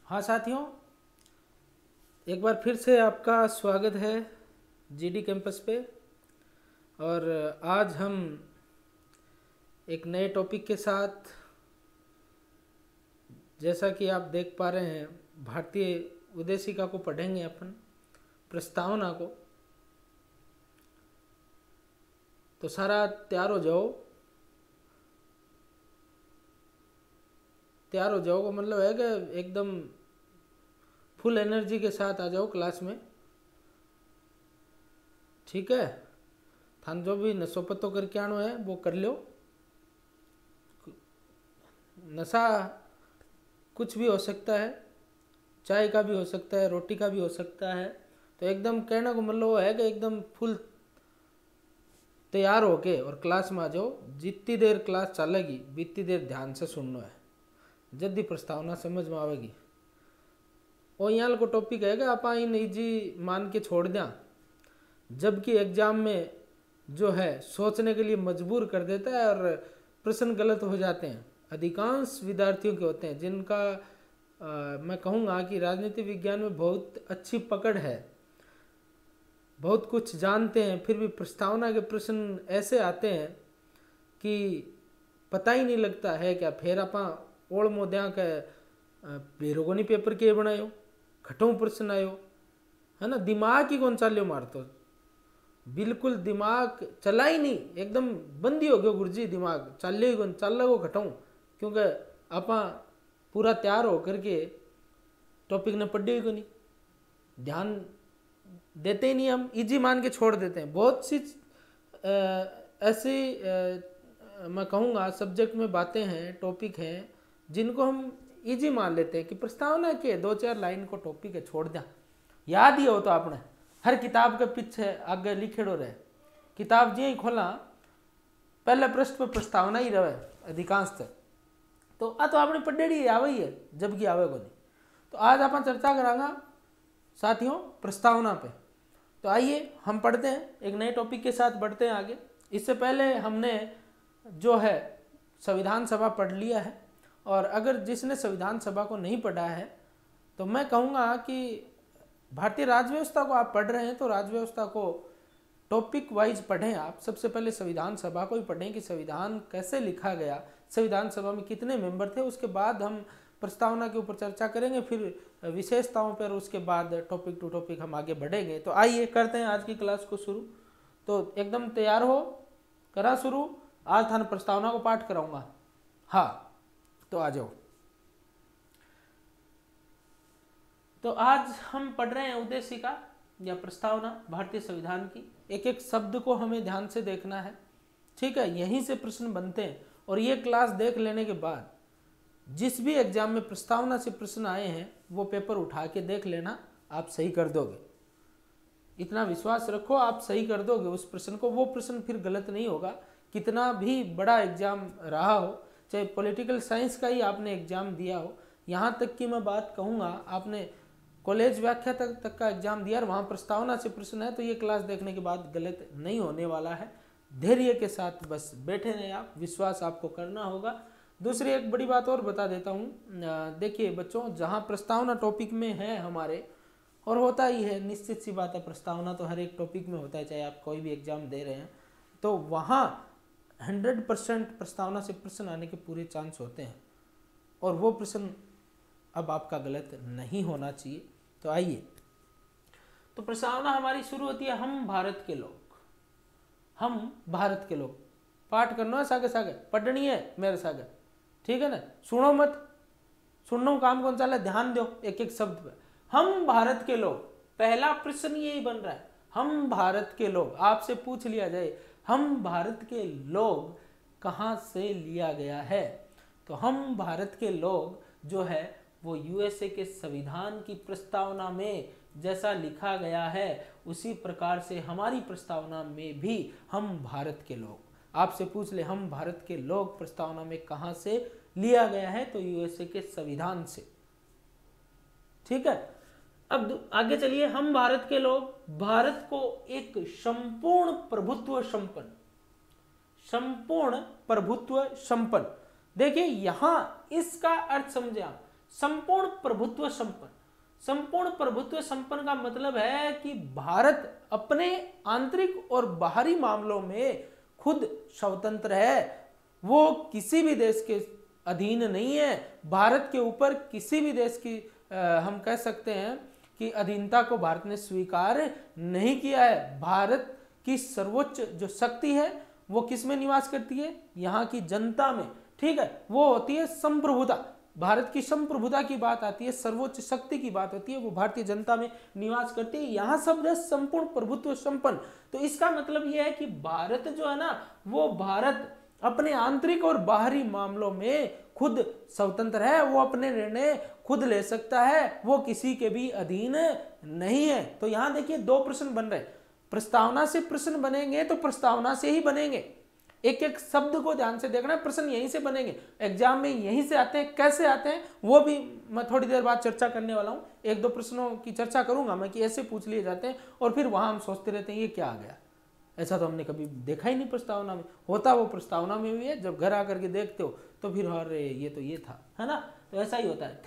हाँ साथियों, एक बार फिर से आपका स्वागत है जीडी कैंपस पे। और आज हम एक नए टॉपिक के साथ, जैसा कि आप देख पा रहे हैं, भारतीय उद्देशिका को पढ़ेंगे अपन, प्रस्तावना को। तो सारा तैयार हो जाओ। तैयार हो जाओ का मतलब है कि एकदम फुल एनर्जी के साथ आ जाओ क्लास में, ठीक है। थान जो भी नशो पत्तो करके आनो है वो कर लो। नशा कुछ भी हो सकता है, चाय का भी हो सकता है, रोटी का भी हो सकता है। तो एकदम कहने को मतलब वो है कि एकदम फुल तैयार होके और क्लास में आ जाओ। जितनी देर क्लास चलेगी बीतनी देर ध्यान से सुनना है, जल्दी प्रस्तावना समझ में आवेगी। और यहाँ को टॉपिक है कि आप इन इजी मान के छोड़ दें, जबकि एग्जाम में जो है सोचने के लिए मजबूर कर देता है और प्रश्न गलत हो जाते हैं। अधिकांश विद्यार्थियों के होते हैं जिनका मैं कहूँगा कि राजनीति विज्ञान में बहुत अच्छी पकड़ है, बहुत कुछ जानते हैं, फिर भी प्रस्तावना के प्रश्न ऐसे आते हैं कि पता ही नहीं लगता है क्या। फिर आप ओड़ मोद्या के बेरोगोनी पेपर के बनायो, घटों प्रश्न आयो है ना, दिमाग ही कौन चाल्यो मारतो, बिल्कुल दिमाग चला ही नहीं, एकदम बंदी हो गयो गुरुजी, दिमाग चाल्यो ही कौन, चल गो घटों। क्योंकि आप पूरा तैयार होकर के टॉपिक ने पढ़े ही नहीं, ध्यान देते ही नहीं, हम इजी मान के छोड़ देते हैं। बहुत सी ऐसी मैं कहूँगा सब्जेक्ट में बातें हैं, टॉपिक हैं जिनको हम इजी मान लेते हैं कि प्रस्तावना के 2-4 लाइन को टॉपिक है, छोड़ दिया। याद ही हो तो आपने हर किताब के पीछे आगे लिखेड़ो रहे, किताब जी ही खोला पहले पृष्ठ पर प्रस्तावना ही रहे अधिकांश तक। तो आपने पढ़ेड़ी आवे ही है, जबकि आवे को नहीं। तो आज आप चर्चा करांगा साथियों प्रस्तावना पे। तो आइए हम पढ़ते हैं, एक नए टॉपिक के साथ बढ़ते हैं आगे। इससे पहले हमने जो है संविधान सभा पढ़ लिया है, और अगर जिसने संविधान सभा को नहीं पढ़ा है तो मैं कहूँगा कि भारतीय राज्य व्यवस्था को आप पढ़ रहे हैं तो राज्य व्यवस्था को टॉपिक वाइज पढ़ें। आप सबसे पहले संविधान सभा को ही पढ़ें कि संविधान कैसे लिखा गया, संविधान सभा में कितने मेंबर थे। उसके बाद हम प्रस्तावना के ऊपर चर्चा करेंगे, फिर विशेषताओं पर, उसके बाद टॉपिक टू टॉपिक हम आगे बढ़ेंगे। तो आइए करते हैं आज की क्लास को शुरू। तो एकदम तैयार हो, करा शुरू। आज थाने प्रस्तावना को पाठ कराऊंगा। हाँ, तो आ जाओ। तो आज हम पढ़ रहे हैं उद्देशिका या प्रस्तावना भारतीय संविधान की। एक एक शब्द को हमें ध्यान से देखना है, ठीक है। यहीं से प्रश्न बनते हैं, और ये क्लास देख लेने के बाद जिस भी एग्जाम में प्रस्तावना से प्रश्न आए हैं वो पेपर उठा के देख लेना, आप सही कर दोगे। इतना विश्वास रखो, आप सही कर दोगे उस प्रश्न को। वो प्रश्न फिर गलत नहीं होगा, कितना भी बड़ा एग्जाम रहा हो, चाहे पॉलिटिकल साइंस का ही आपने एग्जाम दिया हो। यहाँ तक कि मैं बात कहूँगा, आपने कॉलेज व्याख्या तक का एग्जाम दिया और वहाँ प्रस्तावना से प्रश्न है, तो ये क्लास देखने के बाद गलत नहीं होने वाला है। धैर्य के साथ बस बैठे रहे आप, विश्वास आपको करना होगा। दूसरी एक बड़ी बात और बता देता हूँ, देखिए बच्चों, जहाँ प्रस्तावना टॉपिक में है हमारे, और होता ही है, निश्चित सी बात है, प्रस्तावना तो हर एक टॉपिक में होता है, चाहे आप कोई भी एग्जाम दे रहे हैं, तो वहाँ 100% प्रस्तावना से प्रश्न आने के पूरे चांस होते हैं, और वो प्रश्न अब आपका गलत नहीं होना चाहिए। तो आइए, तो प्रस्तावना हमारी शुरू होती है, हम भारत के लोग। हम भारत के लोग पाठ करना है, सागे सागे पढ़नी है मेरे सागे, ठीक है ना। सुनो मत, सुनना काम कौन सा है, ध्यान दो एक एक शब्द पे। हम भारत के लोग, पहला प्रश्न यही बन रहा है, हम भारत के लोग। आपसे पूछ लिया जाए हम भारत के लोग कहाँ से लिया गया है, तो हम भारत के लोग जो है वो यूएसए के संविधान की प्रस्तावना में जैसा लिखा गया है उसी प्रकार से हमारी प्रस्तावना में भी हम भारत के लोग। आपसे पूछ ले हम भारत के लोग प्रस्तावना में कहाँ से लिया गया है, तो यूएसए के संविधान से, ठीक है। अब आगे चलिए, हम भारत के लोग, भारत को एक संपूर्ण प्रभुत्व संपन्न, संपूर्ण प्रभुत्व संपन्न। देखिए यहां इसका अर्थ समझे आप, संपूर्ण प्रभुत्व संपन्न। संपूर्ण प्रभुत्व संपन्न का मतलब है कि भारत अपने आंतरिक और बाहरी मामलों में खुद स्वतंत्र है, वो किसी भी देश के अधीन नहीं है। भारत के ऊपर किसी भी देश की हम कह सकते हैं कि अधीनता को भारत ने स्वीकार नहीं किया है। भारत की सर्वोच्च जो शक्ति है वो किस में निवास करती है? यहाँ की जनता में, ठीक है, वो होती है संप्रभुता। भारत की संप्रभुता की बात आती है, सर्वोच्च शक्ति की बात होती है, वो भारतीय जनता में निवास करती है। यहाँ शब्द है संपूर्ण प्रभुत्व संपन्न। तो इसका मतलब यह है कि भारत जो है ना, वो भारत अपने आंतरिक और बाहरी मामलों में खुद स्वतंत्र है, वो अपने निर्णय खुद ले सकता है, वो किसी के भी अधीन नहीं है। तो यहां देखिए दो प्रश्न बन रहे, प्रस्तावना से प्रश्न बनेंगे तो प्रस्तावना से ही बनेंगे, एक एक शब्द को ध्यान से देखना, प्रश्न यहीं से बनेंगे, एग्जाम में यहीं से आते हैं। कैसे आते हैं वो भी मैं थोड़ी देर बाद चर्चा करने वाला हूं, एक दो प्रश्नों की चर्चा करूंगा मैं कि ऐसे पूछ लिए जाते हैं और फिर वहां हम सोचते रहते हैं ये क्या आ गया, ऐसा तो हमने कभी देखा ही नहीं प्रस्तावना में। होता वो प्रस्तावना में भी है, जब घर आकर के देखते हो तो फिर अरे ये तो ये था, है ना। तो ऐसा ही होता है।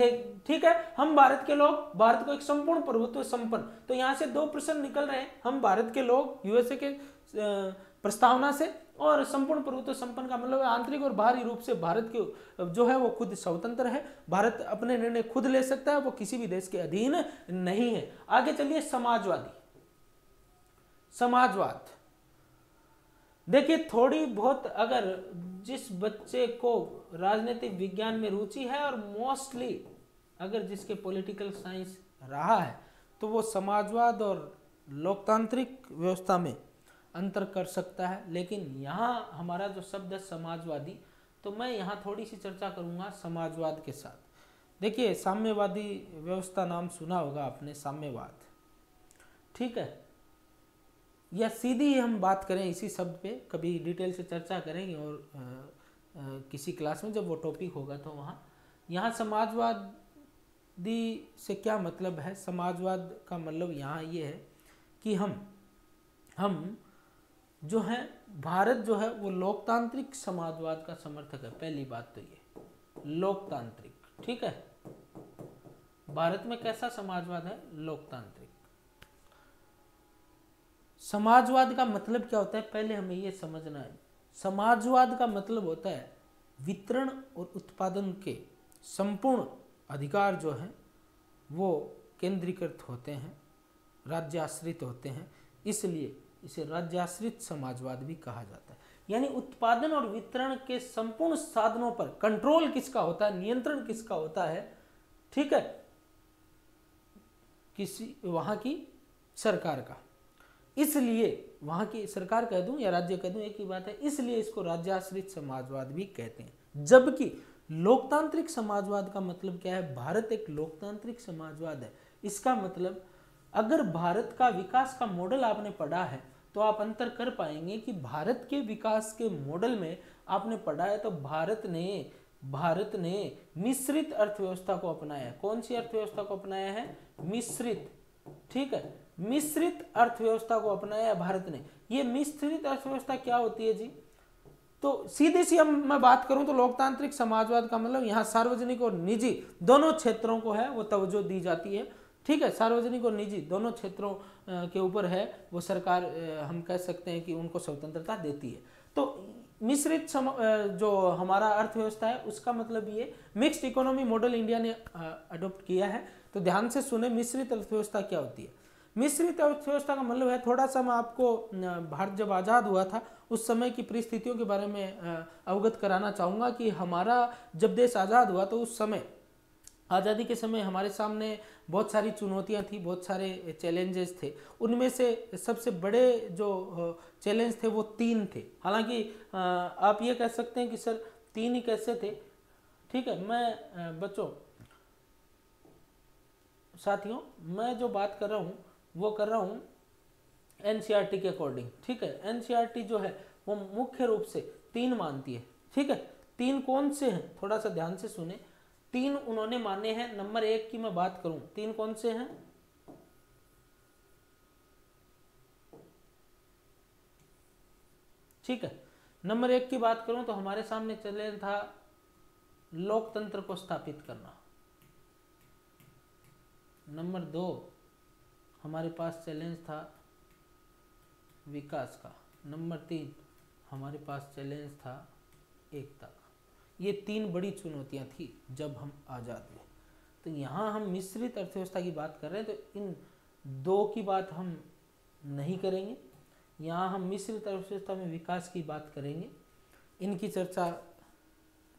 ठीक है, हम भारत के लोग, भारत को एक संपूर्ण प्रभुत्व संपन्न, तो यहाँ से दो प्रश्न निकल रहे हैं। हम भारत के लोग यूएसए के प्रस्तावना से, और संपूर्ण प्रभुत्व संपन्न का मतलब आंतरिक और बाहरी रूप से भारत के जो है वो खुद स्वतंत्र है, भारत अपने निर्णय खुद ले सकता है, वो किसी भी देश के अधीन नहीं है। आगे चलिए, समाजवादी। समाजवाद देखिए, थोड़ी बहुत अगर जिस बच्चे को राजनीतिक विज्ञान में रुचि है और मोस्टली अगर जिसके पॉलिटिकल साइंस रहा है, तो वो समाजवाद और लोकतांत्रिक व्यवस्था में अंतर कर सकता है। लेकिन यहाँ हमारा जो शब्द है समाजवादी, तो मैं यहाँ थोड़ी सी चर्चा करूँगा समाजवाद के साथ। देखिए, साम्यवादी व्यवस्था नाम सुना होगा आपने, साम्यवाद, ठीक है, या सीधी हम बात करें इसी शब्द पे, कभी डिटेल से चर्चा करेंगे और किसी क्लास में जब वो टॉपिक होगा तो वहाँ। यहाँ समाजवादी से क्या मतलब है? समाजवाद का मतलब यहाँ ये है कि हम जो है, भारत जो है वो लोकतांत्रिक समाजवाद का समर्थक है। पहली बात तो ये लोकतांत्रिक, ठीक है। भारत में कैसा समाजवाद है? लोकतांत्रिक। समाजवाद का मतलब क्या होता है, पहले हमें ये समझना है। समाजवाद का मतलब होता है वितरण और उत्पादन के संपूर्ण अधिकार जो हैं वो केंद्रीकृत होते हैं, राज्याश्रित होते हैं, इसलिए इसे राज्याश्रित समाजवाद भी कहा जाता है। यानी उत्पादन और वितरण के संपूर्ण साधनों पर कंट्रोल किसका होता है, नियंत्रण किसका होता है, ठीक है, किसी वहां की सरकार का। इसलिए वहां की सरकार कह दूं या राज्य कह दूं, एक ही बात है, इसलिए इसको राज्याश्रित समाजवाद भी कहते हैं। जबकि लोकतांत्रिक समाजवाद का मतलब क्या है? भारत एक लोकतांत्रिक समाजवाद है। इसका मतलब अगर भारत का विकास का मॉडल आपने पढ़ा है तो आप अंतर कर पाएंगे कि भारत के विकास के मॉडल में आपने पढ़ा है तो भारत ने मिश्रित अर्थव्यवस्था को अपनाया है। कौन सी अर्थव्यवस्था को अपनाया है? मिश्रित, ठीक है, मिश्रित अर्थव्यवस्था को अपनाया है भारत ने। ये मिश्रित अर्थव्यवस्था क्या होती है जी? तो सीधी सी मैं बात करूं तो लोकतांत्रिक समाजवाद का मतलब यहाँ सार्वजनिक और निजी दोनों क्षेत्रों को है वो तवज्जो दी जाती है, ठीक है। सार्वजनिक और निजी दोनों क्षेत्रों के ऊपर है वो सरकार, हम कह सकते हैं कि उनको स्वतंत्रता देती है। तो मिश्रित जो हमारा अर्थव्यवस्था है उसका मतलब ये मिक्स्ड इकोनॉमी मॉडल इंडिया ने अडॉप्ट किया है। तो ध्यान से सुने, मिश्रित अर्थव्यवस्था क्या होती है? मिश्रित अर्थव्यवस्था का मतलब है, थोड़ा सा मैं आपको भारत जब आज़ाद हुआ था उस समय की परिस्थितियों के बारे में अवगत कराना चाहूँगा कि हमारा जब देश आज़ाद हुआ तो उस समय, आज़ादी के समय हमारे सामने बहुत सारी चुनौतियां थी, बहुत सारे चैलेंजेस थे। उनमें से सबसे बड़े जो चैलेंज थे वो 3 थे। हालांकि आप ये कह सकते हैं कि सर 3 ही कैसे थे, ठीक है। मैं बच्चों, साथियों, मैं जो बात कर रहा हूँ वो कर रहा हूँ एनसीईआरटी के अकॉर्डिंग, ठीक है। एनसीईआरटी जो है वो मुख्य रूप से 3 मानती है, ठीक है। 3 कौन से हैं? थोड़ा सा ध्यान से सुने। 3 उन्होंने माने हैं। नंबर 1 की मैं बात करूं, 3 कौन से हैं? ठीक है, नंबर 1 की बात करूं तो हमारे सामने चैलेंज था लोकतंत्र को स्थापित करना, नंबर 2 हमारे पास चैलेंज था विकास का। नंबर 3 हमारे पास चैलेंज था एकता का। ये 3 बड़ी चुनौतियां थी जब हम आज़ाद हुए। तो यहाँ हम मिश्रित अर्थव्यवस्था की बात कर रहे हैं, तो इन 2 की बात हम नहीं करेंगे। यहाँ हम मिश्रित अर्थव्यवस्था में विकास की बात करेंगे, इनकी चर्चा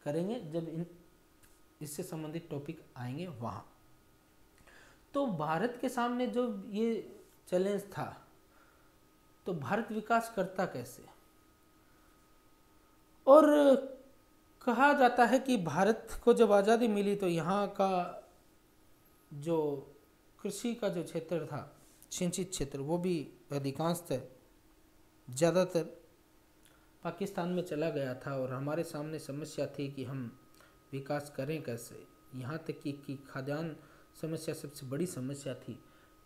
करेंगे जब इससे संबंधित टॉपिक आएंगे वहाँ। तो भारत के सामने जो ये चैलेंज था, तो भारत विकास करता कैसे? और कहा जाता है कि भारत को जब आज़ादी मिली तो यहाँ का जो कृषि का जो क्षेत्र था, सिंचित क्षेत्र, वो भी अधिकांशतः ज़्यादातर पाकिस्तान में चला गया था। और हमारे सामने समस्या थी कि हम विकास करें कैसे। यहाँ तक कि खाद्यान्न समस्या सबसे बड़ी समस्या थी।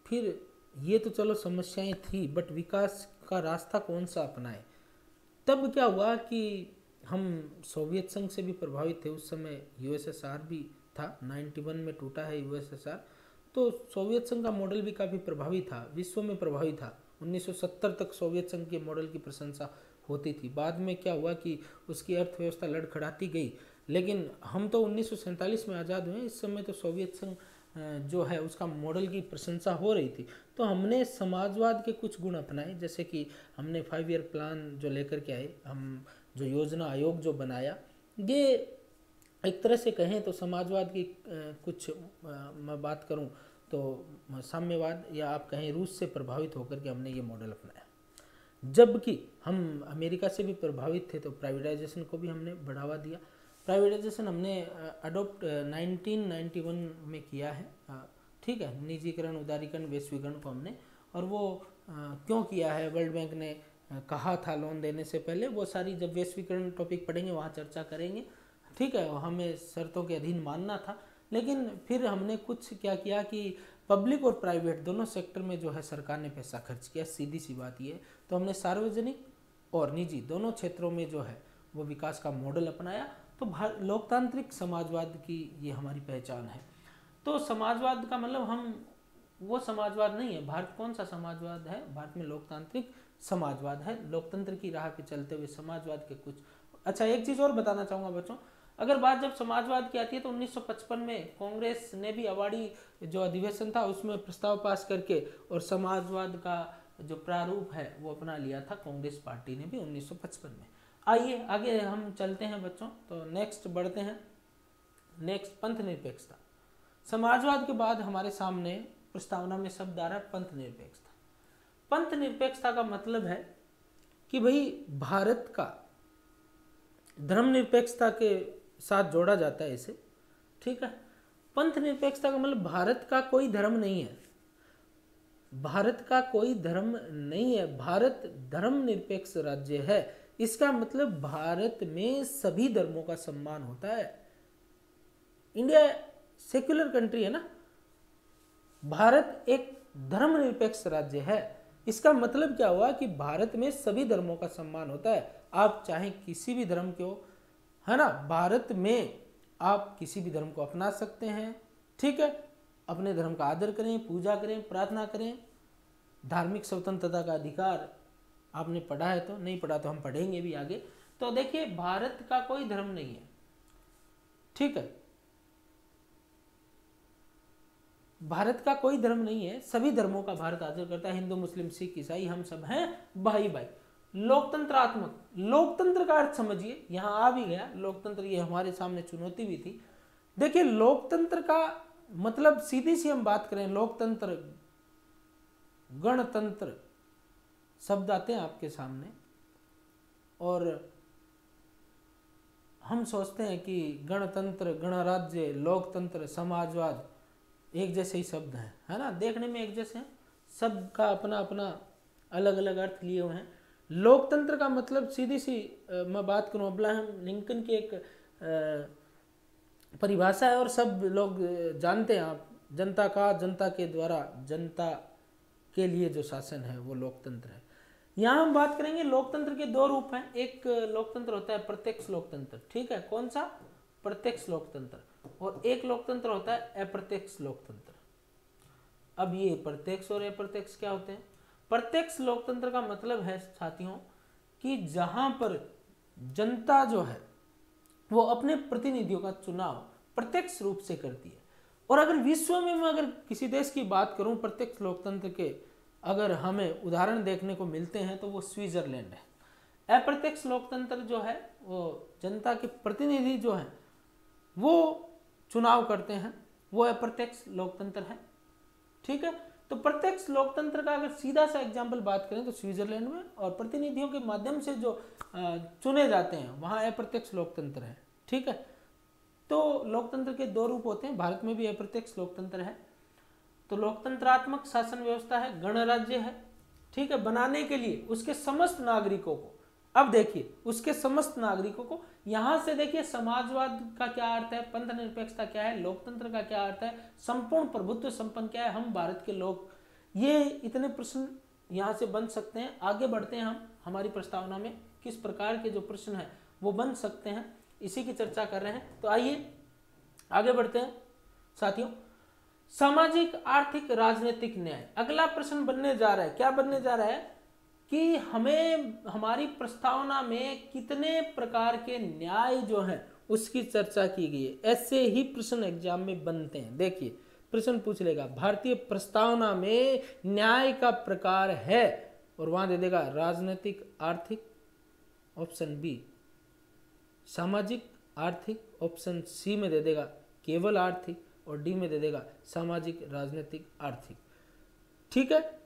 फिर ये तो चलो समस्याएं थी, बट विकास का रास्ता कौन सा अपनाएं? तब क्या हुआ कि हम सोवियत संघ से भी प्रभावित थे। उस समय यूएसएसआर भी था, 91 में टूटा है यूएसएसआर। तो सोवियत संघ का मॉडल भी काफ़ी प्रभावी था, विश्व में प्रभावी था। 1970 तक सोवियत संघ के मॉडल की प्रशंसा होती थी। बाद में क्या हुआ कि उसकी अर्थव्यवस्था लड़खड़ाती गई। लेकिन हम तो 1947 में आज़ाद हुए, इस समय तो सोवियत संघ जो है उसका मॉडल की प्रशंसा हो रही थी। तो हमने समाजवाद के कुछ गुण अपनाए, जैसे कि हमने 5 ईयर प्लान जो लेकर के आए, हम जो योजना आयोग जो बनाया, ये एक तरह से कहें तो समाजवाद की कुछ मैं बात करूं तो साम्यवाद या आप कहें रूस से प्रभावित होकर के हमने ये मॉडल अपनाया। जबकि हम अमेरिका से भी प्रभावित थे, तो प्राइवेटाइजेशन को भी हमने बढ़ावा दिया। प्राइवेटाइजेशन हमने अडोप्ट 1991 में किया है, ठीक है, निजीकरण, उदारीकरण, वैश्वीकरण को हमने। और वो क्यों किया है, वर्ल्ड बैंक ने कहा था लोन देने से पहले, वो सारी जब वैश्वीकरण टॉपिक पढ़ेंगे वहाँ चर्चा करेंगे, ठीक है। हमें शर्तों के अधीन मानना था। लेकिन फिर हमने कुछ क्या किया कि पब्लिक और प्राइवेट दोनों सेक्टर में जो है सरकार ने पैसा खर्च किया, सीधी सी बात ये। तो हमने सार्वजनिक और निजी दोनों क्षेत्रों में जो है वो विकास का मॉडल अपनाया। तो लोकतांत्रिक समाजवाद की ये हमारी पहचान है। तो समाजवाद का मतलब हम वो समाजवाद नहीं है। भारत कौन सा समाजवाद है? भारत में लोकतांत्रिक समाजवाद है। लोकतंत्र की राह पे चलते हुए समाजवाद के कुछ। अच्छा, एक चीज़ और बताना चाहूँगा बच्चों, अगर बात जब समाजवाद की आती है तो 1955 में कांग्रेस ने भी अवाड़ी जो अधिवेशन था उसमें प्रस्ताव पास करके और समाजवाद का जो प्रारूप है वो अपना लिया था कांग्रेस पार्टी ने भी 1955 में। आइए आगे हम चलते हैं बच्चों, तो नेक्स्ट बढ़ते हैं। नेक्स्ट, पंथ निरपेक्षता। समाजवाद के बाद हमारे सामने प्रस्तावना में शब्द आ रहा है पंथ निरपेक्षता। पंथ निरपेक्षता का मतलब है कि भाई भारत का धर्मनिरपेक्षता के साथ जोड़ा जाता है इसे, ठीक है। पंथ निरपेक्षता का मतलब भारत का कोई धर्म नहीं है, भारत का कोई धर्म नहीं है, भारत धर्मनिरपेक्ष राज्य है। इसका मतलब भारत में सभी धर्मों का सम्मान होता है। इंडिया सेक्युलर कंट्री है ना, भारत एक धर्मनिरपेक्ष राज्य है। इसका मतलब क्या हुआ कि भारत में सभी धर्मों का सम्मान होता है। आप चाहे किसी भी धर्म के हो, है ना, भारत में आप किसी भी धर्म को अपना सकते हैं, ठीक है। अपने धर्म का आदर करें, पूजा करें, प्रार्थना करें। धार्मिक स्वतंत्रता का अधिकार आपने पढ़ा है, तो नहीं पढ़ा तो हम पढ़ेंगे भी आगे। तो देखिए, भारत का कोई धर्म नहीं है, ठीक है, भारत का कोई धर्म नहीं है, सभी धर्मों का भारत आदर करता है। हिंदू, मुस्लिम, सिख, ईसाई, हम सब हैं भाई भाई। लोकतंत्रात्मक, लोकतंत्र का अर्थ समझिए, यहां आ भी गया लोकतंत्र, ये हमारे सामने चुनौती भी थी। देखिए, लोकतंत्र का मतलब सीधी सी हम बात करें, लोकतंत्र, गणतंत्र शब्द आते हैं आपके सामने और हम सोचते हैं कि गणतंत्र, गणराज्य, लोकतंत्र, समाजवाद एक जैसे ही शब्द हैं, है ना, देखने में एक जैसे हैं, सबका अपना अपना अलग अलग अर्थ लिए हुए हैं। लोकतंत्र का मतलब सीधी सी मैं बात करूं, अब्राहम लिंकन की एक परिभाषा है और सब लोग जानते हैं आप, जनता का, जनता के द्वारा, जनता के लिए जो शासन है वो लोकतंत्र है। यहाँ हम बात करेंगे लोकतंत्र के 2 रूप हैं। एक लोकतंत्र होता है प्रत्यक्ष लोकतंत्र, ठीक है, कौन सा? प्रत्यक्ष लोकतंत्र। और एक लोकतंत्र होता है अप्रत्यक्ष लोकतंत्र। अब ये प्रत्यक्ष और अप्रत्यक्ष क्या होते हैं? प्रत्यक्ष लोकतंत्र का मतलब है साथियों कि जहां पर जनता जो है वो अपने प्रतिनिधियों का चुनाव प्रत्यक्ष रूप से करती है। और अगर विश्व में मैं अगर किसी देश की बात करूं प्रत्यक्ष लोकतंत्र के, अगर हमें उदाहरण देखने को मिलते हैं तो वो स्विट्जरलैंड है। अप्रत्यक्ष लोकतंत्र जो है वो जनता के प्रतिनिधि जो है वो चुनाव करते हैं, वो अप्रत्यक्ष लोकतंत्र है। ठीक है, तो प्रत्यक्ष लोकतंत्र का अगर सीधा सा एग्जाम्पल बात करें तो स्विट्जरलैंड में, और प्रतिनिधियों के माध्यम से जो चुने जाते हैं वहाँ अप्रत्यक्ष लोकतंत्र है। ठीक है, तो लोकतंत्र के दो रूप होते हैं, भारत में भी अप्रत्यक्ष लोकतंत्र है। तो लोकतंत्रात्मक शासन व्यवस्था है, गणराज्य है। ठीक है, बनाने के लिए उसके समस्त नागरिकों को, अब देखिए उसके समस्त नागरिकों को, यहां से देखिए समाजवाद का क्या अर्थ है, पंथ निरपेक्षता क्या है, लोकतंत्र का क्या अर्थ है, संपूर्ण प्रभुत्व संपन्न क्या है, हम भारत के लोग, ये इतने प्रश्न यहां से बन सकते हैं। आगे बढ़ते हैं हम हमारी प्रस्तावना में किस प्रकार के जो प्रश्न है वो बन सकते हैं, इसी की चर्चा कर रहे हैं। तो आइए आगे बढ़ते हैं साथियों। सामाजिक आर्थिक राजनीतिक न्याय, अगला प्रश्न बनने जा रहा है। क्या बनने जा रहा है कि हमें हमारी प्रस्तावना में कितने प्रकार के न्याय जो हैं उसकी चर्चा की गई है। ऐसे ही प्रश्न एग्जाम में बनते हैं। देखिए प्रश्न पूछ लेगा भारतीय प्रस्तावना में न्याय का प्रकार है, और वहां दे देगा राजनीतिक आर्थिक ऑप्शन बी, सामाजिक आर्थिक ऑप्शन सी में दे देगा केवल आर्थिक, और डी में दे देगा सामाजिक राजनीतिक आर्थिक। ठीक है,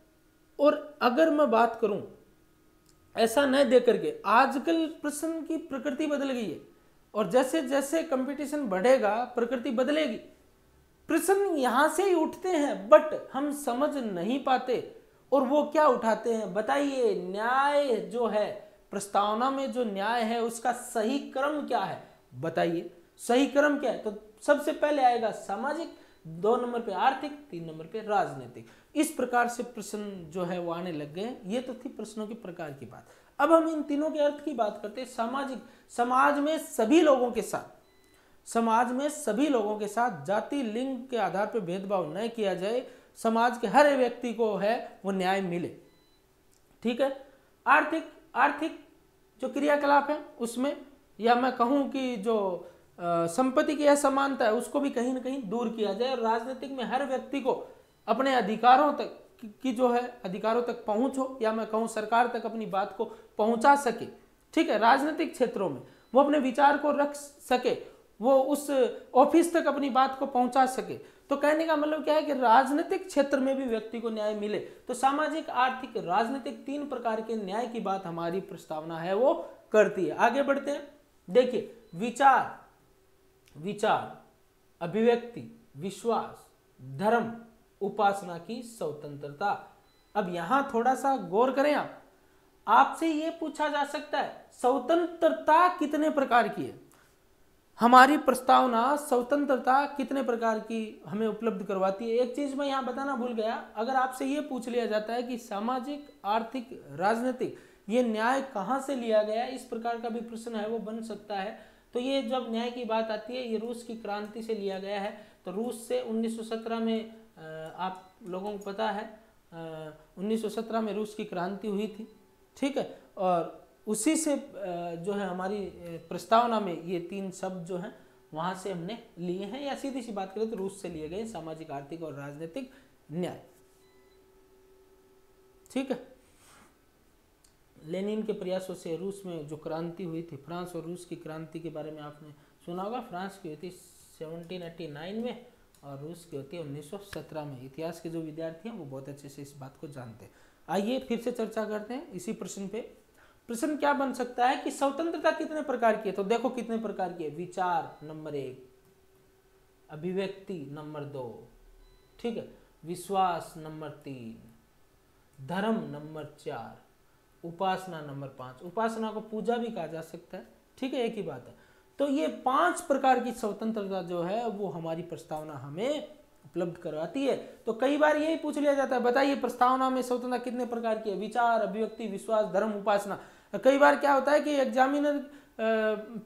और अगर मैं बात करूं ऐसा न दे करके, आजकल प्रश्न की प्रकृति बदल गई है और जैसे जैसे कंपटीशन बढ़ेगा प्रकृति बदलेगी। प्रश्न यहां से ही उठते हैं बट हम समझ नहीं पाते, और वो क्या उठाते हैं बताइए। न्याय जो है प्रस्तावना में, जो न्याय है उसका सही क्रम क्या है बताइए। सही क्रम क्या है? तो सबसे पहले आएगा सामाजिक, 2 नंबर पे आर्थिक, 3 नंबर पे राजनीतिक। इस प्रकार से प्रश्न जो है वो आने लग गए। ये तो थी प्रश्नों के प्रकार की बात। अब हम इन तीनों के अर्थ की बात करते हैं। सामाजिक, समाज में सभी लोगों के साथ, समाज में सभी लोगों के साथ जाति लिंग के आधार पर भेदभाव न किया जाए, समाज के हर व्यक्ति को है वो न्याय मिले। ठीक है, आर्थिक, आर्थिक जो क्रियाकलाप है उसमें, या मैं कहूं कि जो संपत्ति की असमानता है उसको भी कहीं ना कहीं दूर किया जाए, और राजनीतिक में हर व्यक्ति को अपने अधिकारों तक की जो है अधिकारों तक पहुंच हो, या मैं कहूं सरकार तक अपनी बात को पहुंचा सके। ठीक है, राजनीतिक क्षेत्रों में वो अपने विचार को रख सके, वो उस ऑफिस तक अपनी बात को पहुंचा सके। तो कहने का मतलब क्या है कि राजनीतिक क्षेत्र में भी व्यक्ति को न्याय मिले। तो सामाजिक, आर्थिक, राजनीतिक 3 प्रकार के न्याय की बात हमारी प्रस्तावना है वो करती है। आगे बढ़ते हैं। देखिए विचार, विचार, अभिव्यक्ति, विश्वास, धर्म, उपासना की स्वतंत्रता। अब यहां थोड़ा सा गौर करें आप, आपसे यह पूछा जा सकता है स्वतंत्रता कितने प्रकार की है। हमारी प्रस्तावना स्वतंत्रता कितने प्रकार की हमें उपलब्ध करवाती है। एक चीज मैं यहां बताना भूल गया, अगर आपसे यह पूछ लिया जाता है कि सामाजिक, आर्थिक, राजनीतिक ये न्याय कहां से लिया गया, इस प्रकार का भी प्रश्न है वो बन सकता है। तो ये जब न्याय की बात आती है, ये रूस की क्रांति से लिया गया है। तो रूस से 1917 में, आप लोगों को पता है 1917 में रूस की क्रांति हुई थी। ठीक है, और उसी से जो है हमारी प्रस्तावना में ये 3 शब्द जो हैं वहां से हमने लिए हैं, या सीधी सी बात करें तो रूस से लिए गए सामाजिक, आर्थिक और राजनीतिक न्याय। ठीक है, लेनिन के प्रयासों से रूस में जो क्रांति हुई थी, फ्रांस और रूस की क्रांति के बारे में आपने सुना होगा। फ्रांस की हुई थी 1789 में और रूस की होती है 1917 में। इतिहास के जो विद्यार्थी हैं वो बहुत अच्छे से इस बात को जानते हैं। आइए फिर से चर्चा करते हैं इसी प्रश्न पे। प्रश्न क्या बन सकता है कि स्वतंत्रता कितने प्रकार की है, तो देखो कितने प्रकार की है। विचार नंबर 1, अभिव्यक्ति नंबर 2, ठीक है, विश्वास नंबर 3, धर्म नंबर 4, उपासना नंबर 5। उपासना को पूजा भी कहा जा सकता है। ठीक है, एक ही बात है। तो ये 5 प्रकार की स्वतंत्रता जो है वो हमारी प्रस्तावना हमें उपलब्ध करवाती है। तो कई बार यही पूछ लिया जाता है, बताइए प्रस्तावना में स्वतंत्रता कितने प्रकार की है। विचार, अभिव्यक्ति, विश्वास, धर्म, उपासना। कई बार क्या होता है कि एग्जामिनर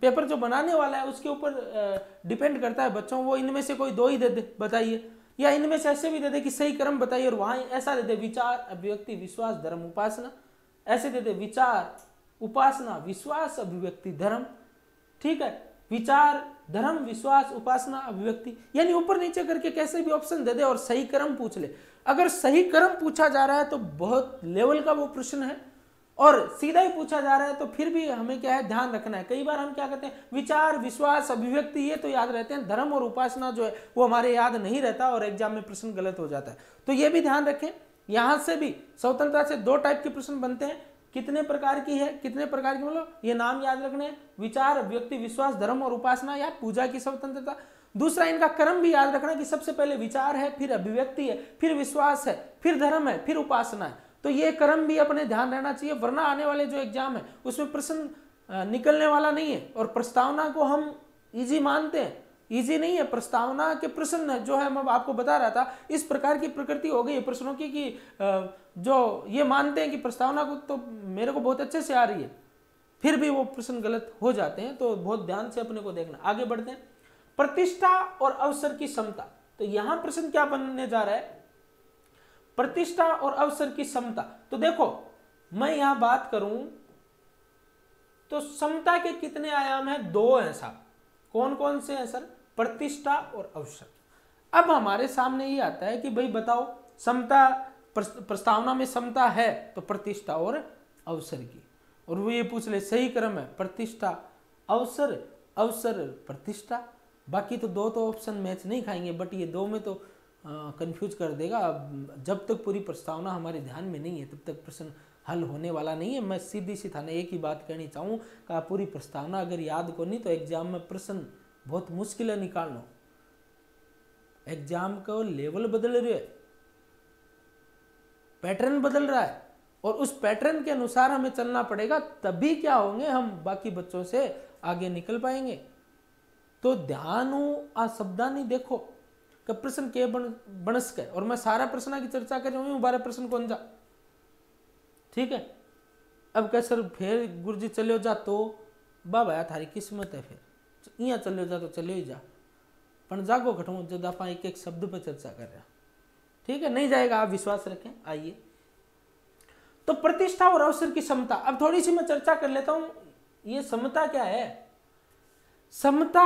पेपर जो बनाने वाला है उसके ऊपर डिपेंड करता है बच्चों, वो इनमें से कोई 2 ही दे दे, बताइए। या इनमें से ऐसे भी दे दे कि सही क्रम बताइए, और वहां ऐसा दे दे विचार, अभिव्यक्ति, विश्वास, धर्म, उपासना, ऐसे दे दे विचार, उपासना, विश्वास, अभिव्यक्ति, धर्म। ठीक है, विचार, धर्म, विश्वास, उपासना, अभिव्यक्ति, यानी ऊपर नीचे करके कैसे भी ऑप्शन दे दे और सही क्रम पूछ ले। अगर सही क्रम पूछा जा रहा है तो बहुत लेवल का वो प्रश्न है, और सीधा ही पूछा जा रहा है तो फिर भी हमें क्या है, ध्यान रखना है। कई बार हम क्या कहते हैं, विचार, विश्वास, अभिव्यक्ति ये तो याद रहते हैं, धर्म और उपासना जो है वो हमारे याद नहीं रहता और एग्जाम में प्रश्न गलत हो जाता है। तो ये भी ध्यान रखें। यहां से भी स्वतंत्रता से 2 टाइप के प्रश्न बनते हैं। कितने प्रकार की है, कितने प्रकार की, मतलब ये नाम याद रखने हैं, विचार, अभिव्यक्ति, विश्वास, धर्म और उपासना या पूजा की स्वतंत्रता। दूसरा, इनका क्रम भी याद रखना कि सबसे पहले विचार है, फिर अभिव्यक्ति है, फिर विश्वास है, फिर धर्म है, फिर उपासना है। तो ये क्रम भी अपने ध्यान रहना चाहिए, वरना आने वाले जो एग्जाम है उसमें प्रश्न निकलने वाला नहीं है। और प्रस्तावना को हम इजी मानते हैं, इजी नहीं है। प्रस्तावना के प्रश्न जो है, मैं आपको बता रहा था, इस प्रकार की प्रकृति हो गई है प्रश्नों की कि जो ये मानते हैं कि प्रस्तावना को तो मेरे को बहुत अच्छे से आ रही है, फिर भी वो प्रश्न गलत हो जाते हैं। तो बहुत ध्यान से अपने को देखना। आगे बढ़ते हैं। प्रतिष्ठा और अवसर की समता। तो यहां प्रश्न क्या बनने जा रहा है, प्रतिष्ठा और अवसर की समता। तो देखो, मैं यहां बात करूं तो समता के कितने आयाम हैं, 2 हैं साहब। कौन कौन से हैं सर, प्रतिष्ठा और अवसर। अब हमारे सामने ये आता है कि भाई बताओ, समता, प्रस्तावना में समता है तो प्रतिष्ठा और अवसर की, और वो ये पूछ ले सही क्रम है प्रतिष्ठा अवसर, अवसर प्रतिष्ठा। बाकी तो 2 तो ऑप्शन मैच नहीं खाएंगे, बट ये 2 में तो कंफ्यूज कर देगा। जब तक पूरी प्रस्तावना हमारे ध्यान में नहीं है तब तक प्रश्न हल होने वाला नहीं है। मैं सीधी सी थाने एक ही बात कहनी चाहूँ कि पूरी प्रस्तावना अगर याद को नहीं तो एग्जाम में प्रश्न बहुत मुश्किल है निकालना। एग्जाम का लेवल बदल रहा है, पैटर्न बदल रहा है, और उस पैटर्न के अनुसार हमें चलना पड़ेगा, तभी क्या होंगे हम बाकी बच्चों से आगे निकल पाएंगे। तो ध्यान आ शब्दा नहीं देखो कि प्रश्न के बनस के, और मैं सारा प्रश्न की चर्चा कर रही हूँ, 12 प्रश्न कौन जा, ठीक है। अब क्या सर फिर गुरुजी चलो जा, तो बाबा यार थारी किस्मत है, फिर यहाँ चलो जा तो चलो ही जा, पर जागो खटो जब आप एक एक शब्द पर चर्चा कर रहे हैं, ठीक है। नहीं जाएगा, आप विश्वास रखें। आइए, तो प्रतिष्ठा और अवसर की समता। अब थोड़ी सी मैं चर्चा कर लेता हूं, ये समता क्या है। समता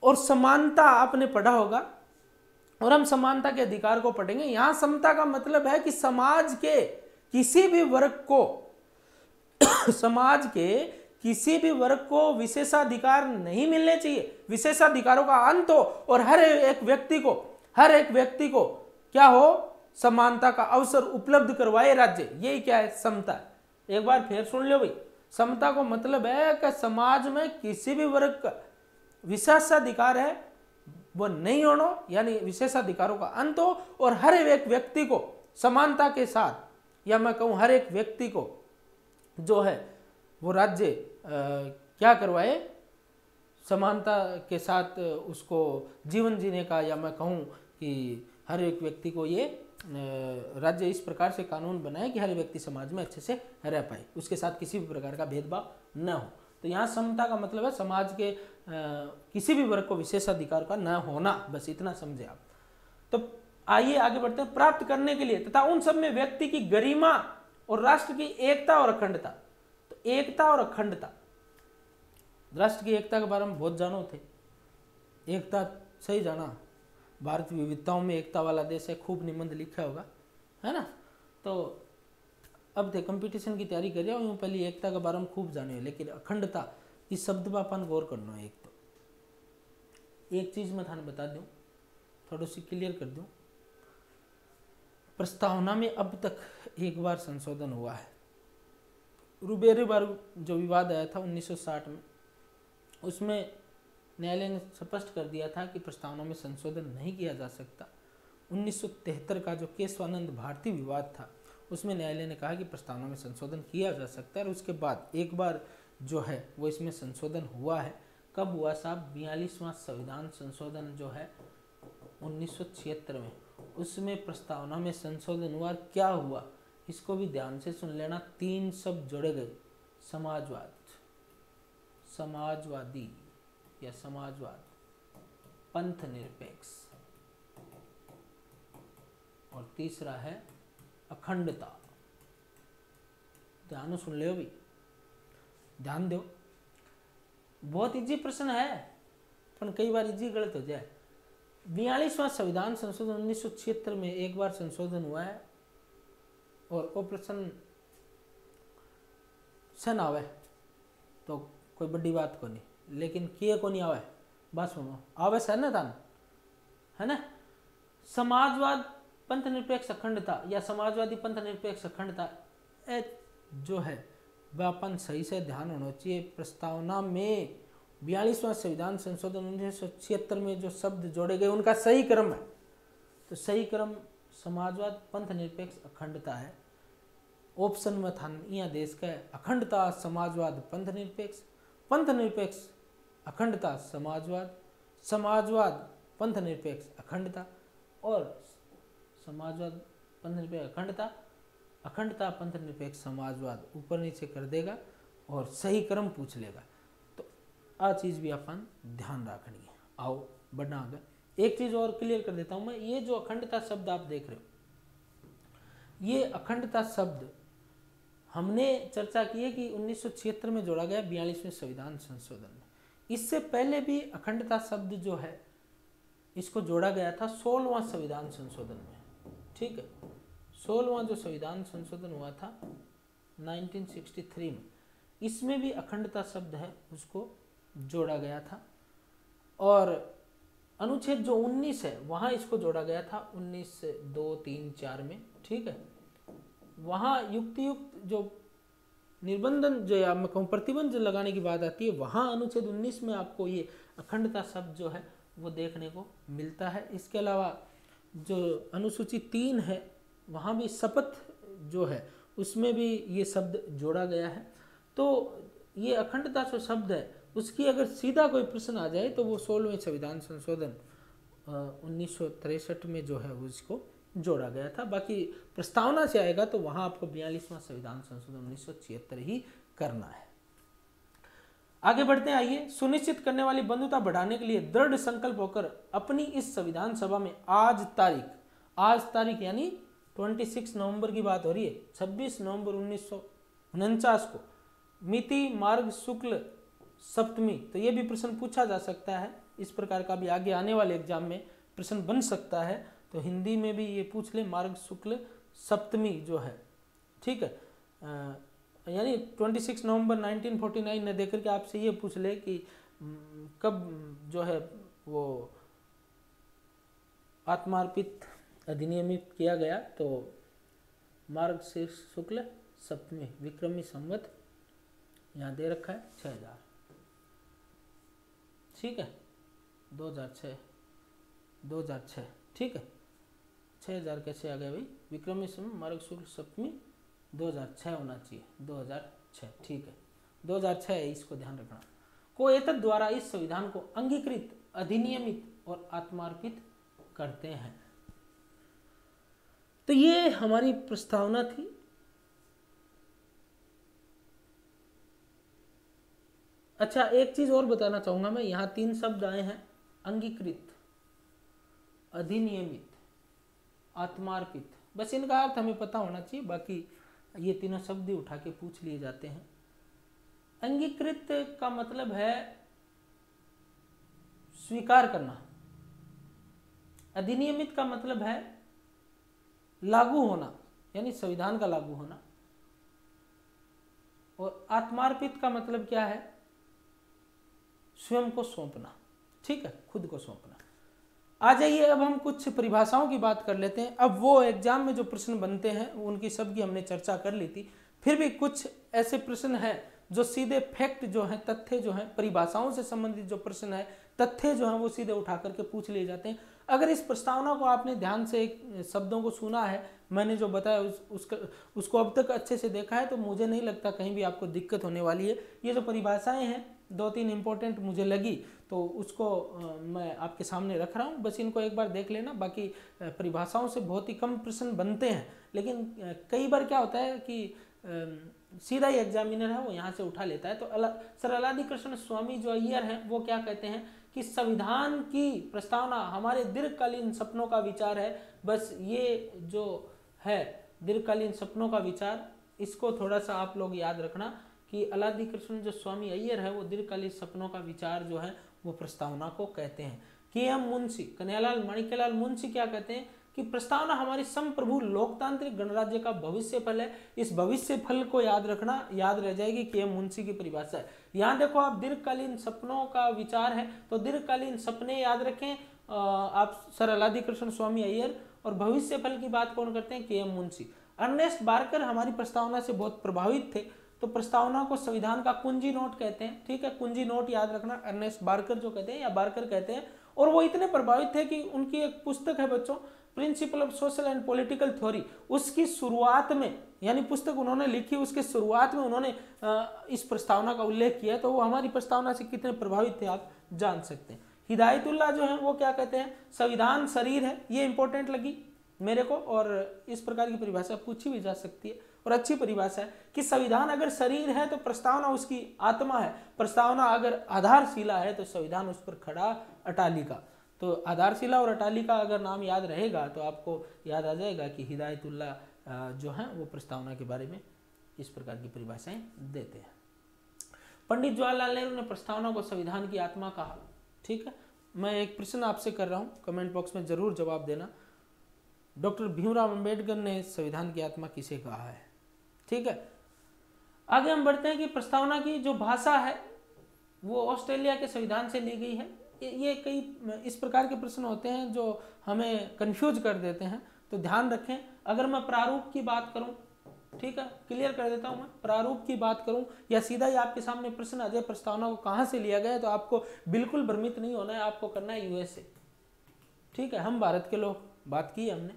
और समानता आपने पढ़ा होगा, और हम समानता के अधिकार को पढ़ेंगे। यहां समता का मतलब है कि समाज के किसी भी वर्ग को समाज के किसी भी वर्ग को विशेषाधिकार नहीं मिलने चाहिए, विशेषाधिकारों का अंत हो, और हर एक व्यक्ति को क्या हो, समानता का अवसर उपलब्ध करवाए राज्य। यही क्या है, समता। एक बार फिर सुन लो भाई, समता को मतलब है कि समाज में किसी भी वर्ग का विशेषाधिकार है वो नहीं होना, यानी विशेषाधिकारों का अंत हो, और हर एक व्यक्ति को समानता के साथ, या मैं कहूं हर एक व्यक्ति को जो है वो राज्य क्या करवाए, समानता के साथ उसको जीवन जीने का, या मैं कहूं कि हर एक व्यक्ति को ये राज्य इस प्रकार से कानून बनाए कि हर व्यक्ति समाज में अच्छे से रह पाए, उसके साथ किसी भी प्रकार का भेदभाव न हो। तो यहाँ समता का मतलब है समाज के किसी भी वर्ग को विशेषाधिकार का न होना, बस इतना समझे आप। तो आइए आगे बढ़ते हैं। प्राप्त करने के लिए तथा उन सब में व्यक्ति की गरिमा और राष्ट्र की एकता और अखंडता। तो एकता और अखंडता, राष्ट्र की एकता के बारे में बहुत जानो थे, एकता सही जाना, भारत विविधताओं में एकता वाला देश है, खूब निबंध लिखा होगा, है ना। तो अब थे कंपटीशन की तैयारी कर रहा हूँ, पहले एकता के बारे में खूब जाने, लेकिन अखंडता इस शब्द पर अपन गौर करना है। एक चीज मैं थाने बता दूं, थोड़ी सी क्लियर कर दूं, प्रस्तावना में अब तक एक बार संशोधन हुआ है। रुबेरे बार जो विवाद आया था 1960 में, उसमें न्यायालय ने स्पष्ट कर दिया था कि प्रस्तावना में संशोधन नहीं किया जा सकता। 1973 का जो केशवानंद भारती विवाद था, उसमें न्यायालय ने कहा कि प्रस्तावना में संशोधन किया जा सकता है, और उसके बाद एक बार जो है वो इसमें संशोधन हुआ है। कब हुआ साहब, 42वां संविधान संशोधन जो है 1976 में, उसमें प्रस्तावना में संशोधन हुआ। क्या हुआ इसको भी ध्यान से सुन लेना, 3 शब्द जोड़े गए, समाजवाद, समाजवादी या समाजवाद, पंथ निरपेक्ष, तीसरा है अखंडता। ध्यान सुन ले भी, ध्यान दो, बहुत इजी प्रश्न है पर कई बार इजी गलत हो जाए। 42वां संविधान संशोधन 1976 में एक बार संशोधन हुआ है और वो प्रश्न सन आवे तो कोई बड़ी बात को नहीं, लेकिन किए को नहीं आवे, बात सुनो आवे सर ना तान, है ना। समाजवाद पंथ निरपेक्ष अखंडता या समाजवादी पंथ निरपेक्ष अखंडता जो है वह अपन सही से ध्यान होना चाहिए। प्रस्तावना में 42वां संविधान संशोधन 1976 में जो शब्द जोड़े गए उनका सही क्रम है, तो सही क्रम समाजवाद पंथ निरपेक्ष अखंडता है। ऑप्शन में था यहाँ देश का अखंडता समाजवाद पंथ निरपेक्ष अखंडता समाजवाद, समाजवाद पंथ निरपेक्ष अखंडता और समाजवाद पंथ निरपेक्ष अखंडता, अखंडता पंथ निरपेक्ष समाजवाद ऊपर नीचे कर देगा और सही क्रम पूछ लेगा। तो आ चीज भी अपन ध्यान रखनी है। आओ बढ़ना आगे, एक चीज और क्लियर कर देता हूं मैं, ये जो अखंडता शब्द आप देख रहे हो, ये अखंडता शब्द हमने चर्चा की है कि 1976 में जोड़ा गया 42वें संविधान संशोधन में। इससे पहले भी अखंडता शब्द जो है इसको जोड़ा गया था 16वां संविधान संशोधन में, ठीक है। 16वां जो संविधान संशोधन हुआ था 1963 में, इसमें भी अखंडता शब्द है उसको जोड़ा गया था। और अनुच्छेद जो 19 है वहां इसको जोड़ा गया था 19 2 3 4 में, ठीक है। वहां युक्त जो निर्बंधन जो या मैं कहूँ प्रतिबंध जो लगाने की बात आती है, वहां अनुच्छेद 19 में आपको ये अखंडता शब्द जो है वो देखने को मिलता है। इसके अलावा जो अनुसूची 3 है वहाँ भी शपथ जो है उसमें भी ये शब्द जोड़ा गया है। तो ये अखंडता जो शब्द है उसकी अगर सीधा कोई प्रश्न आ जाए तो वो 16वें संविधान संशोधन 1963 में जो है वो इसको जोड़ा गया था। बाकी प्रस्तावना से आएगा तो वहाँ आपको 42वां संविधान संशोधन 1976 ही करना है। आगे बढ़ते हैं, आइए। सुनिश्चित करने वाली बंधुता बढ़ाने के लिए दृढ़ संकल्प होकर अपनी इस संविधान सभा में आज तारीख यानी 26 नवंबर की बात हो रही है, 26 नवंबर 1949 को मिति मार्ग शुक्ल सप्तमी, तो ये भी प्रश्न पूछा जा सकता है। इस प्रकार का भी आगे आने वाले एग्जाम में प्रश्न बन सकता है, तो हिंदी में भी ये पूछ ले मार्ग शुक्ल सप्तमी जो है, ठीक है। यानी 26 नवंबर 1949 ने देकर के आपसे ये पूछ ले कि कब जो है वो आत्मार्पित अधिनियमित किया गया, तो मार्ग शीर्ष शुक्ल सप्तमी विक्रमी संवत यहाँ दे रखा है 6000, ठीक है, 2006, ठीक है। 6000 कैसे आ गया भाई, विक्रमी संवत मार्ग शुक्ल सप्तमी 2006 होना चाहिए, 2006, ठीक है, 2006 है, इसको ध्यान रखना। को एतद द्वारा इस संविधान को अंगीकृत अधिनियमित और आत्मार्पित करते हैं। तो ये हमारी प्रस्तावना थी। अच्छा, एक चीज और बताना चाहूंगा मैं, यहां 3 शब्द आए हैं, अंगीकृत, अधिनियमित, आत्मार्पित। बस इनका अर्थ हमें पता होना चाहिए, बाकी ये तीनों शब्द ही उठा के पूछ लिए जाते हैं। अंगीकृत का मतलब है स्वीकार करना, अधिनियमित का मतलब है लागू होना यानी संविधान का लागू होना, और आत्मार्पित का मतलब क्या है, स्वयं को सौंपना, ठीक है, खुद को सौंपना। आ जाइए, अब हम कुछ परिभाषाओं की बात कर लेते हैं। अब वो एग्जाम में जो प्रश्न बनते हैं उनकी सबकी हमने चर्चा कर ली थी, फिर भी कुछ ऐसे प्रश्न हैं जो सीधे फैक्ट जो है, तथ्य जो है, परिभाषाओं से संबंधित जो प्रश्न है, तथ्य जो है वो सीधे उठा करके पूछ लिए जाते हैं। अगर इस प्रस्तावना को आपने ध्यान से शब्दों को सुना है, मैंने जो बताया उसको अब तक अच्छे से देखा है, तो मुझे नहीं लगता कहीं भी आपको दिक्कत होने वाली है। ये जो परिभाषाएं हैं 2-3 इंपॉर्टेंट मुझे लगी, तो उसको मैं आपके सामने रख रहा हूँ, बस इनको एक बार देख लेना। बाकी परिभाषाओं से बहुत ही कम प्रश्न बनते हैं, लेकिन कई बार क्या होता है कि सीधा ही एग्जामिनर है वो यहाँ से उठा लेता है। तो सर अलादी कृष्ण स्वामी जो अय्यर हैं वो क्या कहते हैं कि संविधान की प्रस्तावना हमारे दीर्घकालीन सपनों का विचार है। बस ये जो है दीर्घकालीन सपनों का विचार, इसको थोड़ा सा आप लोग याद रखना कि अलादी कृष्ण जो स्वामी अय्यर है वो दीर्घकालीन सपनों का विचार जो है वो प्रस्तावना को कहते हैं। के.एम. मुंशी, कन्हैयालाल माणिक्यलाल मुंशी क्या कहते हैं कि प्रस्तावना हमारी संप्रभु लोकतांत्रिक गणराज्य का भविष्य फल है। इस भविष्य फल को याद रखना, याद रह जाएगी के.एम. मुंशी की परिभाषा है। यहाँ देखो आप दीर्घकालीन सपनों का विचार है तो दीर्घकालीन सपने याद रखें आप सर अलादी कृष्ण स्वामी अय्यर, और भविष्य फल की बात कौन करते हैं, के.एम. मुंशी। अर्नेस्ट बार्कर हमारी प्रस्तावना से बहुत प्रभावित थे तो प्रस्तावना को संविधान का कुंजी नोट कहते हैं। ठीक है, कुंजी नोट याद रखना, अर्नेस्ट बार्कर जो कहते हैं या बार्कर कहते हैं। और वो इतने प्रभावित थे कि उनकी एक पुस्तक है बच्चों, principle of social and political theory, उसकी शुरुआत में यानी पुस्तक उन्होंने लिखी उसके शुरुआत में उन्होंने इस प्रस्तावना का उल्लेख किया। तो वो हमारी प्रस्तावना से कितने प्रभावित थे आप जान सकते हैं। हिदायतुल्लाह जो है वो क्या कहते हैं, संविधान शरीर है। ये इंपॉर्टेंट लगी मेरे को, और इस प्रकार की परिभाषा पूछी भी जा सकती है और अच्छी परिभाषा है कि संविधान अगर शरीर है तो प्रस्तावना उसकी आत्मा है, प्रस्तावना अगर आधारशिला है तो संविधान उस पर खड़ा अटालिका। तो आधारशिला और अटालिका अगर नाम याद रहेगा तो आपको याद आ जाएगा कि हिदायतुल्लाह जो है वो प्रस्तावना के बारे में इस प्रकार की परिभाषाएं देते हैं। पंडित जवाहरलाल नेहरू ने प्रस्तावना को संविधान की आत्मा कहा। ठीक है, मैं एक प्रश्न आपसे कर रहा हूं, कमेंट बॉक्स में जरूर जवाब देना। डॉक्टर भीमराव अंबेडकर ने संविधान की आत्मा किसे कहा है। ठीक है, आगे हम बढ़ते हैं कि प्रस्तावना की जो भाषा है वो ऑस्ट्रेलिया के संविधान से ली गई है। ये कई इस प्रकार के प्रश्न होते हैं जो हमें कंफ्यूज कर देते हैं, तो ध्यान रखें। अगर मैं प्रारूप की बात करूं, ठीक है, क्लियर कर देता हूं, मैं प्रारूप की बात करूं या सीधा ही आपके सामने प्रश्न आ जाए प्रस्तावना को कहां से लिया गया है, तो आपको बिल्कुल भ्रमित नहीं होना है, आपको करना है यूएसए। ठीक है, हम भारत के लोग बात की हमने,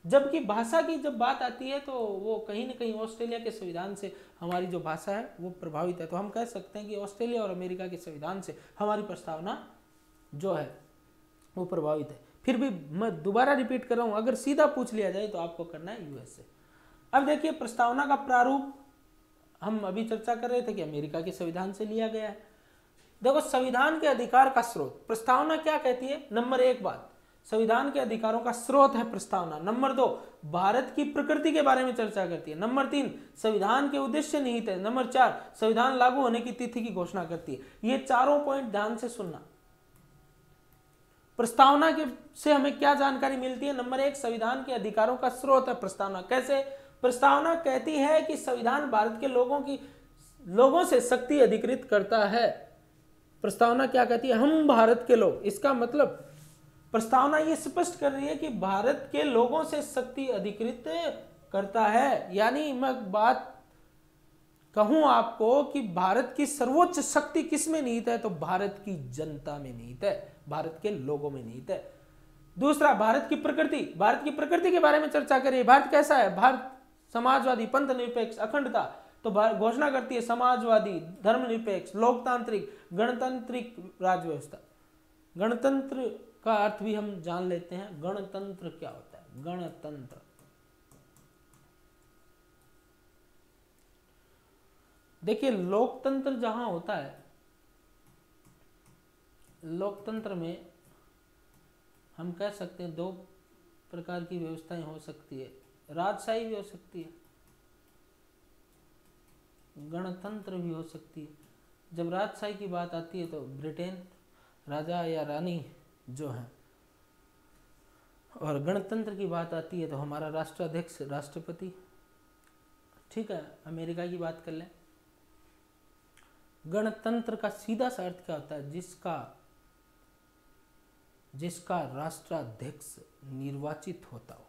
जबकि भाषा की जब बात आती है तो वो कहीं ना कहीं ऑस्ट्रेलिया के संविधान से हमारी जो भाषा है वो प्रभावित है। तो हम कह सकते हैं कि ऑस्ट्रेलिया और अमेरिका के संविधान से हमारी प्रस्तावना जो है वो प्रभावित है। फिर भी मैं दोबारा रिपीट कर रहा हूं, अगर सीधा पूछ लिया जाए तो आपको करना है यूएसए। अब देखिए प्रस्तावना का प्रारूप हम अभी चर्चा कर रहे थे कि अमेरिका के संविधान से लिया गया है। देखो संविधान के अधिकार का स्रोत, प्रस्तावना क्या कहती है, नंबर 1 बात, संविधान के अधिकारों का स्रोत है प्रस्तावना। नंबर 2, भारत की प्रकृति के बारे में चर्चा करती है। नंबर 3, संविधान के उद्देश्य निहित है। नंबर 4, संविधान लागू होने की तिथि की घोषणा करती है। ये चारों पॉइंट ध्यान से सुनना। प्रस्तावना के से हमें क्या जानकारी मिलती है, नंबर 1, संविधान के अधिकारों का स्रोत है प्रस्तावना। कैसे, प्रस्तावना कहती है कि संविधान भारत के लोगों से शक्ति अधिकृत करता है। प्रस्तावना क्या कहती है, हम भारत के लोग, इसका मतलब प्रस्तावना ये स्पष्ट कर रही है कि भारत के लोगों से शक्ति अधिकृत करता है। यानी मैं बात कहूं आपको कि भारत की सर्वोच्च शक्ति किस में निहित है, तो भारत की जनता में निहित है, भारत के लोगों में निहित है। दूसरा, भारत की प्रकृति के बारे में चर्चा करिए। भारत कैसा है, भारत समाजवादी, पंथ निरपेक्ष, अखंडता, तो घोषणा करती है समाजवादी, धर्मनिरपेक्ष, लोकतांत्रिक, गणतांत्रिक राज्य व्यवस्था। गणतंत्र का अर्थ भी हम जान लेते हैं। गणतंत्र क्या होता है, गणतंत्र देखिए लोकतंत्र जहां होता है, लोकतंत्र में हम कह सकते हैं 2 प्रकार की व्यवस्थाएं हो सकती है, राजशाही भी हो सकती है, गणतंत्र भी हो सकती है। जब राजशाही की बात आती है तो ब्रिटेन राजा या रानी जो है, और गणतंत्र की बात आती है तो हमारा राष्ट्राध्यक्ष राष्ट्रपति। ठीक है, अमेरिका की बात कर लें, गणतंत्र का सीधा सा अर्थ क्या होता है, जिसका राष्ट्राध्यक्ष निर्वाचित होता हो,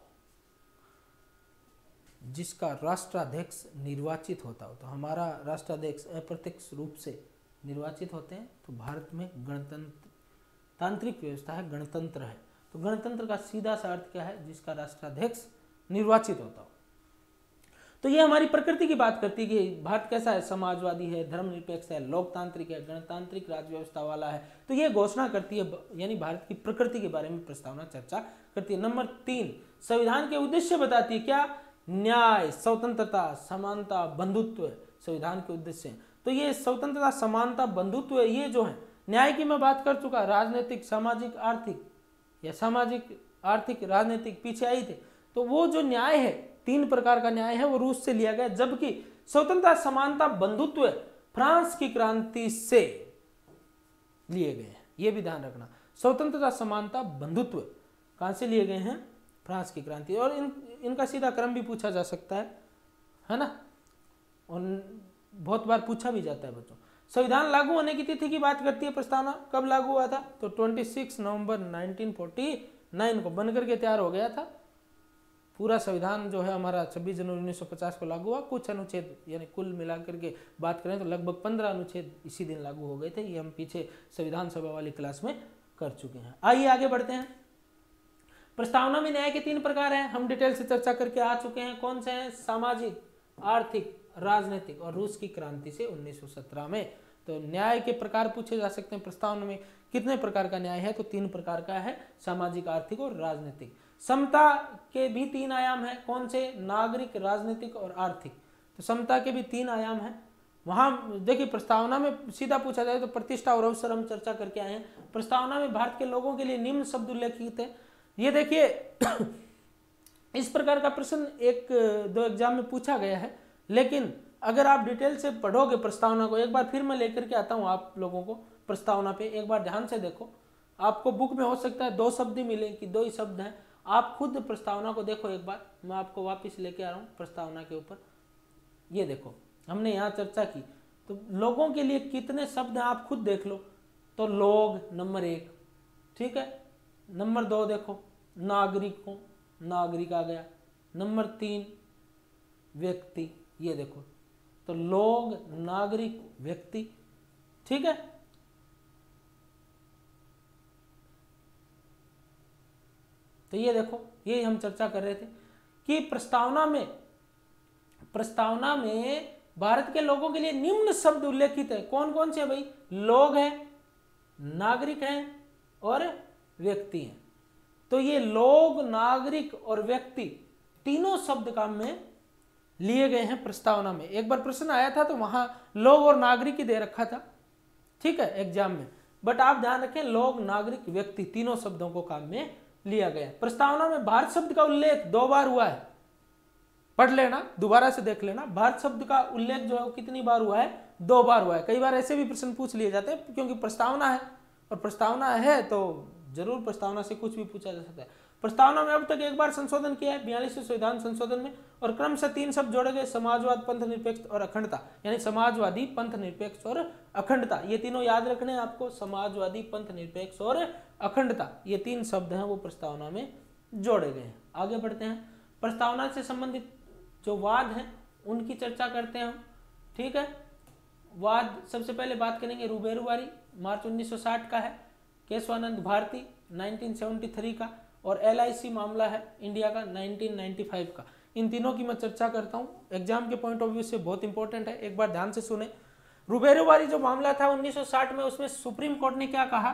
जिसका राष्ट्राध्यक्ष निर्वाचित होता हो। तो हमारा राष्ट्राध्यक्ष अप्रत्यक्ष रूप से निर्वाचित होते हैं, तो भारत में तांत्रिक व्यवस्था है, गणतंत्र है। तो गणतंत्र का सीधा सा अर्थ क्या है, जिसका राष्ट्राध्यक्ष निर्वाचित होता हो। तो ये हमारी प्रकृति की बात करती है कि भारत कैसा है, समाजवादी है, धर्मनिरपेक्ष है, लोकतांत्रिक है, गणतांत्रिक राज्य व्यवस्था वाला है। तो ये घोषणा करती है, यानी भारत की प्रकृति के बारे में प्रस्तावना चर्चा करती है। नंबर 3, संविधान के उद्देश्य बताती है, क्या, न्याय, स्वतंत्रता, समानता, बंधुत्व संविधान के उद्देश्य हैं। तो ये स्वतंत्रता, समानता, बंधुत्व ये जो है न्याय की मैं बात कर चुका, राजनीतिक, सामाजिक, आर्थिक, या सामाजिक, आर्थिक, राजनीतिक पीछे आई थे। तो वो जो न्याय है, 3 प्रकार का न्याय है, वो रूस से लिया गया, जबकि स्वतंत्रता, समानता, बंधुत्व फ्रांस की क्रांति से लिए गए हैं। ये भी ध्यान रखना, स्वतंत्रता, समानता, बंधुत्व कहां से लिए गए हैं? फ्रांस की क्रांति। और इनका सीधा क्रम भी पूछा जा सकता है ना, और बहुत बार पूछा भी जाता है बच्चों। संविधान लागू होने की तिथि की बात करती है प्रस्तावना, कब लागू हुआ था? तो 26 नवंबर 1949 को बनकर के तैयार हो गया था। पूरा संविधान जो है हमारा 26 जनवरी 1950 को लागू हुआ। कुछ अनुच्छेद यानी कुल मिलाकर के बात करें तो लगभग 15 अनुच्छेद इसी दिन लागू हो गए थे। ये हम पीछे संविधान सभा वाली क्लास में कर चुके हैं। आइए आगे बढ़ते हैं। प्रस्तावना में न्याय के 3 प्रकार हैं, हम डिटेल से चर्चा करके आ चुके हैं। कौन से हैं? सामाजिक, आर्थिक, राजनीतिक, और रूस की क्रांति से 1917 में। तो न्याय के प्रकार पूछे जा सकते हैं प्रस्तावना में। कितने प्रकार का न्याय है? तो 3 प्रकार का है, सामाजिक, आर्थिक और राजनीतिक। समता के भी 3 आयाम हैं। कौन से? नागरिक, राजनीतिक और आर्थिक। तो समता के भी 3 आयाम हैं। वहां देखिए प्रस्तावना में सीधा पूछा जाए तो प्रतिष्ठा और अवसर हम चर्चा करके आए हैं। प्रस्तावना में भारत के लोगों के लिए निम्न शब्द उल्लेखित है। ये देखिए इस प्रकार का प्रश्न 1-2 एग्जाम में पूछा गया है, लेकिन अगर आप डिटेल से पढ़ोगे प्रस्तावना को, एक बार फिर मैं लेकर के आता हूं आप लोगों को प्रस्तावना पे, एक बार ध्यान से देखो। आपको बुक में हो सकता है 2 शब्द ही मिले कि 2 ही शब्द हैं। आप खुद प्रस्तावना को देखो एक बार, मैं आपको वापस लेके आ रहा हूँ प्रस्तावना के ऊपर। ये देखो हमने यहाँ चर्चा की, तो लोगों के लिए कितने शब्द हैं आप खुद देख लो। तो लोग नंबर 1, ठीक है। नंबर 2 देखो नागरिकों, नागरिक आ गया। नंबर 3 व्यक्ति, ये देखो। तो लोग, नागरिक, व्यक्ति, ठीक है। तो ये देखो, ये हम चर्चा कर रहे थे कि प्रस्तावना में भारत के लोगों के लिए निम्न शब्द उल्लेखित है। कौन कौन से भाई? लोग हैं, नागरिक हैं और व्यक्ति हैं। तो ये लोग, नागरिक और व्यक्ति तीनों शब्द काम में लिए गए हैं प्रस्तावना में। एक बार प्रश्न आया था तो वहां लोग और नागरिक ही दे रखा था, ठीक है, एग्जाम में। बट आप ध्यान रखें लोग, नागरिक, व्यक्ति तीनों शब्दों को काम में लिया गया। प्रस्तावना में भारत शब्द का उल्लेख 2 बार हुआ है। पढ़ लेना, दोबारा से देख लेना। भारत शब्द का उल्लेख जो है वो कितनी बार हुआ है? 2 बार हुआ है। कई बार ऐसे भी प्रश्न पूछ लिए जाते हैं क्योंकि प्रस्तावना है, और प्रस्तावना है तो जरूर प्रस्तावना से कुछ भी पूछा जा सकता है। प्रस्तावना में अब तक 1 बार संशोधन किया है 42वें संविधान संशोधन में, और क्रमशः 3 शब्द जोड़े गए, समाजवाद, पंथ निरपेक्ष और अखंडता। यानी समाजवादी, पंथ निरपेक्ष और अखंडता, ये तीनों याद रखने हैं आपको। समाजवादी, पंथ निरपेक्ष और अखंडता, ये 3 शब्द हैं वो प्रस्तावना में जोड़े गए हैं। आगे बढ़ते हैं। प्रस्तावना से संबंधित जो वाद हैं उनकी चर्चा करते हैं हम, ठीक है। वाद सबसे पहले बात करेंगे रूबेरुवारी, मार्च 1960 का है। केशवानंद भारती 1973 का, और LIC मामला है इंडिया का 1995 का। इन तीनों की मैं चर्चा करता हूं, एग्जाम के पॉइंट ऑफ व्यू से बहुत इंपॉर्टेंट है। एक बार ध्यान से सुने। रूबेरुवारी जो मामला था 1960 में, उसमें सुप्रीम कोर्ट ने क्या कहा?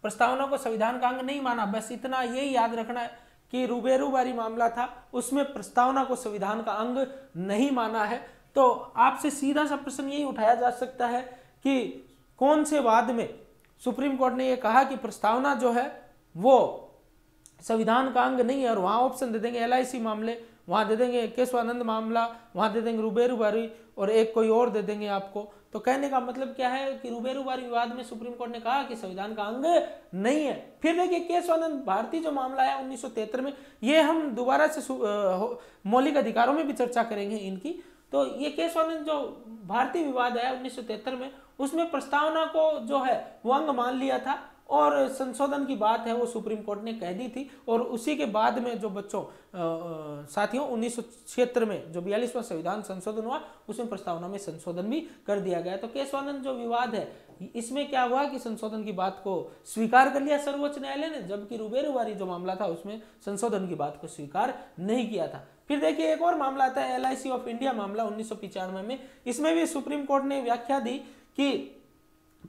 प्रस्तावना को संविधान का अंग नहीं माना। बस इतना यही याद रखना है कि रूबेरुवारी मामला था, उसमें प्रस्तावना को संविधान का अंग नहीं माना है। तो आपसे सीधा सा प्रश्न यही उठाया जा सकता है कि कौन से वाद में सुप्रीम कोर्ट ने यह कहा कि प्रस्तावना जो है वो संविधान का अंग नहीं है, और वहां ऑप्शन दे देंगे LIC मामले, वहां दे देंगे केशवानंद मामला, वहां दे देंगे रूबेरुवारी, और एक कोई और दे देंगे आपको। तो कहने का मतलब क्या है कि रूबेरुवारी विवाद में सुप्रीम कोर्ट ने कहा कि संविधान का अंग नहीं है। फिर देखिए केशवानंद भारती जो मामला है 1973 में, ये हम दोबारा से मौलिक अधिकारों में भी चर्चा करेंगे इनकी। तो ये केशवानंद जो भारतीय विवाद है 1973 में, उसमें प्रस्तावना को जो है वो अंग मान लिया था, और संशोधन की बात है वो सुप्रीम कोर्ट ने कह दी थी। और उसी के बाद में जो बच्चों साथियों 1976 में जो 42वां संविधान संशोधन हुआ, उसमें प्रस्तावना में संशोधन भी कर दिया गया। तो केशवानंद जो विवाद है इसमें क्या हुआ कि संशोधन की बात को स्वीकार कर लिया सर्वोच्च न्यायालय ने, जबकि रूबेरुवारी जो मामला था उसमें संशोधन की बात को स्वीकार नहीं किया था। फिर देखिए एक और मामला आता है LIC ऑफ इंडिया मामला 1995 में। इसमें भी सुप्रीम कोर्ट ने व्याख्या दी कि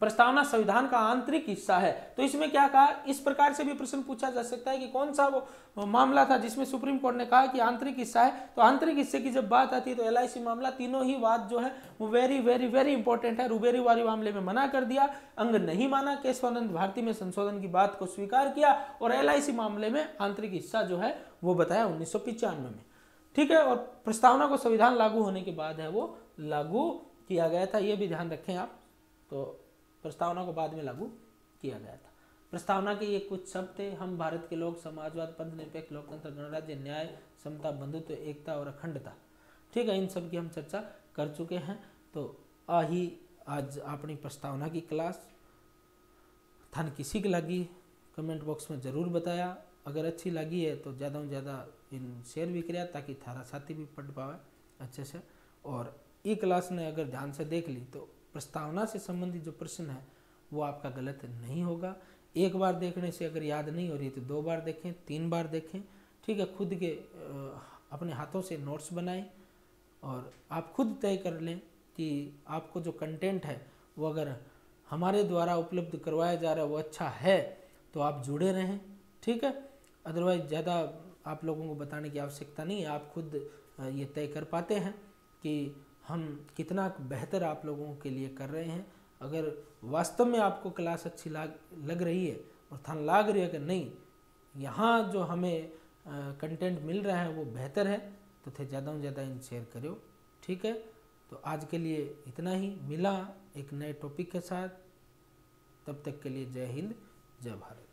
प्रस्तावना संविधान का आंतरिक हिस्सा है। तो इसमें क्या कहा, इस प्रकार से भी प्रश्न पूछा जा सकता है कि कौन सा वो मामला था जिसमें सुप्रीम कोर्ट ने कहा कि आंतरिक हिस्सा है। तो आंतरिक हिस्से की जब बात आती है तो LIC मामला, तीनों ही बात जो है वो वेरी वेरी वेरी इंपॉर्टेंट है। रुबेरुवारी मामले में मना कर दिया, अंग नहीं माना, केशवानंद भारती में संशोधन की बात को स्वीकार किया, और LIC मामले में आंतरिक हिस्सा जो है वो बताया 1995 में। ठीक है, और प्रस्तावना को संविधान लागू होने के बाद है वो लागू किया गया था, ये भी ध्यान रखें आप। तो प्रस्तावना को बाद में लागू किया गया था। प्रस्तावना के ये कुछ शब्द थे, हम भारत के लोग, समाजवाद, पंथ निरपेक्ष, लोकतंत्र, गणराज्य, न्याय, समता, बंधुत्व, एकता और अखंडता। ठीक है, इन सब की हम चर्चा कर चुके हैं। तो आज अपनी प्रस्तावना की क्लास थान किसी की लगी कमेंट बॉक्स में ज़रूर बताया। अगर अच्छी लगी है तो ज़्यादा से ज़्यादा इन शेयर भी कराया ताकि थारा साथी भी पढ़ पावे अच्छे से। और ई क्लास ने अगर ध्यान से देख ली तो प्रस्तावना से संबंधित जो प्रश्न है वो आपका गलत नहीं होगा। एक बार देखने से अगर याद नहीं हो रही तो 2 बार देखें, 3 बार देखें। ठीक है, खुद के अपने हाथों से नोट्स बनाएं और आप खुद तय कर लें कि आपको जो कंटेंट है वो अगर हमारे द्वारा उपलब्ध करवाया जा रहा है वो अच्छा है तो आप जुड़े रहें। ठीक है, अदरवाइज ज़्यादा आप लोगों को बताने की आवश्यकता नहीं है, आप खुद ये तय कर पाते हैं कि हम कितना बेहतर आप लोगों के लिए कर रहे हैं। अगर वास्तव में आपको क्लास अच्छी लग रही है और थान लाग रही है कि नहीं, यहाँ जो हमें कंटेंट मिल रहा है वो बेहतर है, तो थे ज़्यादा से ज़्यादा इन शेयर करो। ठीक है, तो आज के लिए इतना ही, मिला एक नए टॉपिक के साथ। तब तक के लिए जय हिंद, जय भारत।